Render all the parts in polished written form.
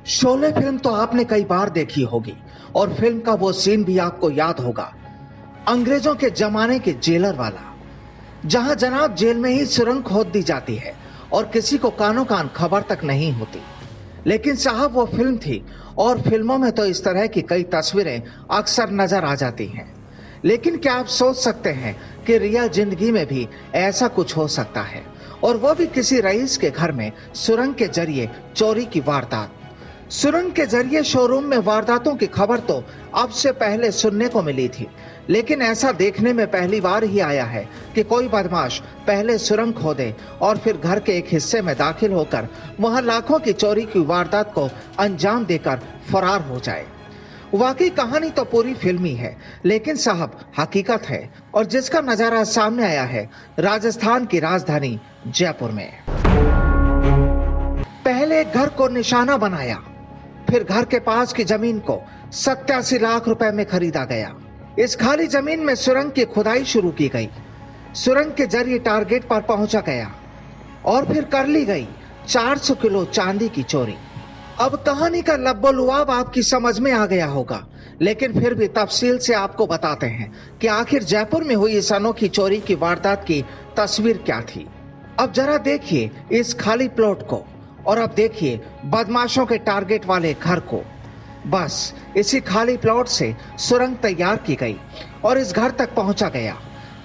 Sholay film तो आपने कई बार देखी होगी और फिल्म का वो सीन भी आपको याद होगा, अंग्रेजों के जमाने के जेलर वाला, जहां जनाब जेल में ही सुरंग खोद दी जाती है और किसी को कानो कान खबर तक नहीं होती। लेकिन साहब वो फिल्म थी और फिल्मों में तो इस तरह की कई तस्वीरें अक्सर नजर आ जाती हैं। लेकिन क्या आप सोच सकते हैं कि रियल जिंदगी में भी ऐसा कुछ हो सकता है, और वो भी किसी रईस के घर में सुरंग के जरिए चोरी की वारदात। सुरंग के जरिए शोरूम में वारदातों की खबर तो अब से पहले सुनने को मिली थी, लेकिन ऐसा देखने में पहली बार ही आया है कि कोई बदमाश पहले सुरंग खोदे और फिर घर के एक हिस्से में दाखिल होकर वहां लाखों की चोरी की वारदात को अंजाम देकर फरार हो जाए। वाकई कहानी तो पूरी फिल्मी है, लेकिन साहब हकीकत है, और जिसका नजारा सामने आया है राजस्थान की राजधानी जयपुर में। पहले घर को निशाना बनाया, फिर घर के पास की जमीन को 87 लाख रुपए में खरीदा गया। इस खाली जमीन में सुरंग की खुदाई शुरू की गई। सुरंग के जरिए टारगेट पर पहुंचा गया और फिर कर ली गई 400 किलो चांदी की चोरी। अब कहानी का लब्बो-लुआब आपकी समझ में आ गया होगा, लेकिन फिर भी तफसील से आपको बताते हैं कि आखिर जयपुर में हुई इस अनोखी चोरी की वारदात की तस्वीर क्या थी। अब जरा देखिए इस खाली प्लॉट को, और अब देखिए बदमाशों के टारगेट वाले घर को। बस इसी खाली प्लॉट से सुरंग तैयार की गई और इस घर तक पहुंचा गया।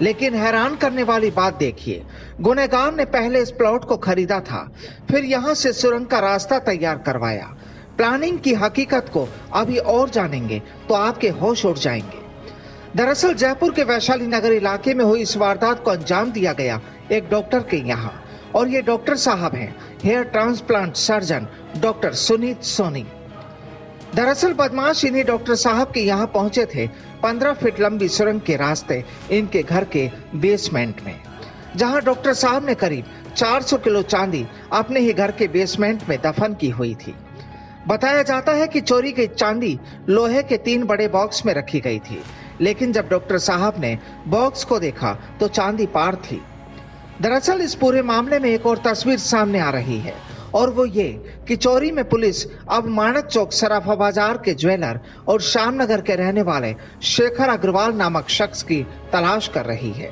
लेकिन हैरान करने वाली बात देखिए, गुनहगार ने पहले इस प्लॉट को खरीदा था, फिर यहां से सुरंग का रास्ता तैयार करवाया। प्लानिंग की हकीकत को अभी और जानेंगे तो आपके होश उड़ जाएंगे। दरअसल जयपुर के वैशाली नगर इलाके में हुई इस वारदात को अंजाम दिया गया एक डॉक्टर के यहाँ, और ये डॉक्टर साहब हैं hair transplant surgeon doctor Suneet Soni. दरअसल बदमाश इन्हीं डॉक्टर साहब के यहाँ पहुंचे थे 15 फीट लंबी सुरंग के रास्ते इनके घर के बेसमेंट में, जहां डॉक्टर साहब ने करीब 400 किलो चांदी अपने ही घर के बेसमेंट में दफन की हुई थी। बताया जाता है कि चोरी गई चांदी लोहे के 3 बड़े बॉक्स में रखी गई थी, लेकिन जब डॉक्टर साहब ने बॉक्स को देखा तो चांदी पार थी। दरअसल इस पूरे मामले में एक और तस्वीर सामने आ रही है, और वो ये कि चोरी में पुलिस अब मानक चौक सराफा बाजार के ज्वेलर और श्यामनगर के रहने वाले शेखर अग्रवाल नामक शख्स की तलाश कर रही है।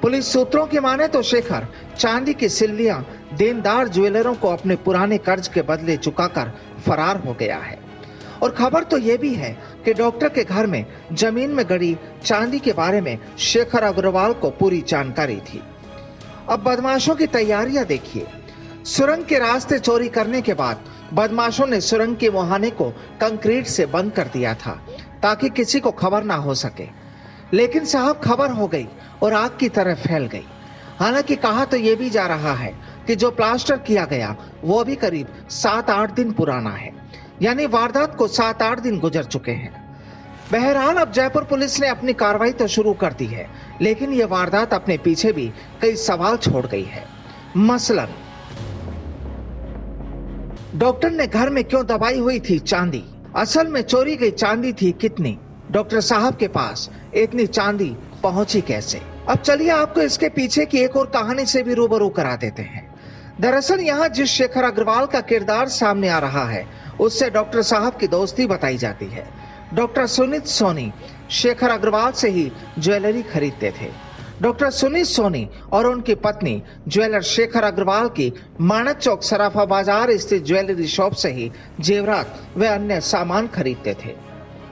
पुलिस सूत्रों की माने तो शेखर चांदी की सिल्लियां देनदार ज्वेलरों को अपने पुराने कर्ज के बदले चुकाकर फरार हो गया है। और खबर तो ये भी है कि डॉक्टर के घर में जमीन में गड़ी चांदी के बारे में शेखर अग्रवाल को पूरी जानकारी थी। अब बदमाशों की तैयारियां देखिए। सुरंग के रास्ते चोरी करने के बाद बदमाशों ने सुरंग के मुहाने को कंक्रीट से बंद कर दिया था ताकि किसी को खबर ना हो सके। लेकिन साहब खबर हो गई और आग की तरह फैल गई। हालांकि कहा तो यह भी जा रहा है कि जो प्लास्टर किया गया वो भी करीब 7-8 दिन पुराना है, यानी वारदात को 7-8 दिन गुजर चुके हैं। बहरहाल अब जयपुर पुलिस ने अपनी कार्रवाई तो शुरू कर दी है, लेकिन यह वारदात अपने पीछे भी कई सवाल छोड़ गई है। मसलन डॉक्टर ने घर में क्यों दबाई हुई थी चांदी? असल में चोरी गई चांदी थी कितनी? डॉक्टर साहब के पास इतनी चांदी पहुंची कैसे? अब चलिए आपको इसके पीछे की एक और कहानी से भी रूबरू करा देते हैं। दरअसल यहाँ जिस शेखर अग्रवाल का किरदार सामने आ रहा है, उससे डॉक्टर साहब की दोस्ती बताई जाती है। डॉक्टर सुनीत सोनी शेखर अग्रवाल से ही ज्वेलरी खरीदते थे। डॉक्टर सुनीत सोनी और उनकी पत्नी ज्वेलर शेखर अग्रवाल की मानक चौक सराफा बाजार स्थित ज्वेलरी शॉप से ही जेवरात व अन्य सामान खरीदते थे।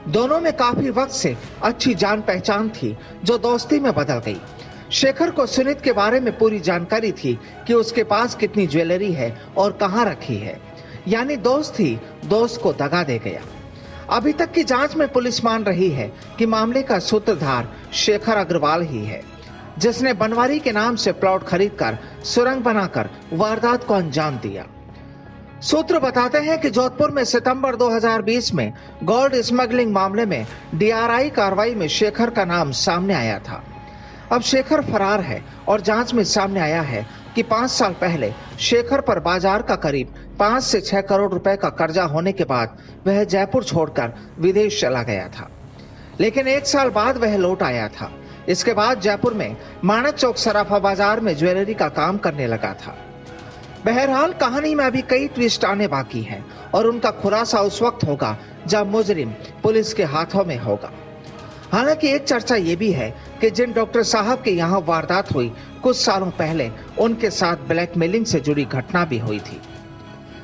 दोनों में काफी वक्त से अच्छी जान पहचान थी, जो दोस्ती में बदल गई। शेखर को सुनीत के बारे में पूरी जानकारी थी कि उसके पास कितनी ज्वेलरी है और कहाँ रखी है, यानी दोस्त ही दोस्त को दगा दे गया। अभी तक की जांच में पुलिस मान रही है कि मामले का सूत्रधार शेखर अग्रवाल ही है, जिसने बनवारी के नाम से प्लॉट खरीदकर सुरंग बनाकर वारदात को अंजाम दिया। सूत्र बताते हैं कि जोधपुर में सितंबर 2020 में गोल्ड स्मगलिंग मामले में डीआरआई कार्रवाई में शेखर का नाम सामने आया था। अब शेखर फरार है और जांच में सामने आया है कि 5 साल पहले शेखर पर बाजार का करीब 5 से 6 करोड़ रुपए का कर्जा होने के बाद वह जयपुर छोड़कर विदेश चला गया था, लेकिन 1 साल बाद वह लौट आया था। इसके बाद जयपुर में मानक चौक सराफा बाजार में ज्वेलरी का काम करने लगा था। बहरहाल कहानी में अभी कई ट्विस्ट आने बाकी हैं और उनका खुलासा उस वक्त होगा जब मुजरिम पुलिस के हाथों में होगा। हालांकि एक चर्चा ये भी है कि जिन डॉक्टर साहब के यहाँ वारदात हुई कुछ सालों पहले उनके साथ ब्लैकमेलिंग से जुड़ी घटना भी हुई थी।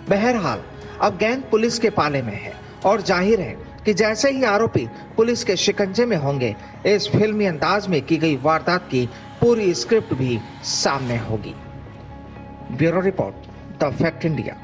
बहरहाल अब गैंग पुलिस के पाले में है और जाहिर है कि जैसे ही आरोपी पुलिस के शिकंजे में होंगे, इस फिल्मी अंदाज में की गई वारदात की पूरी स्क्रिप्ट भी सामने होगी। Bureau report, the fact India.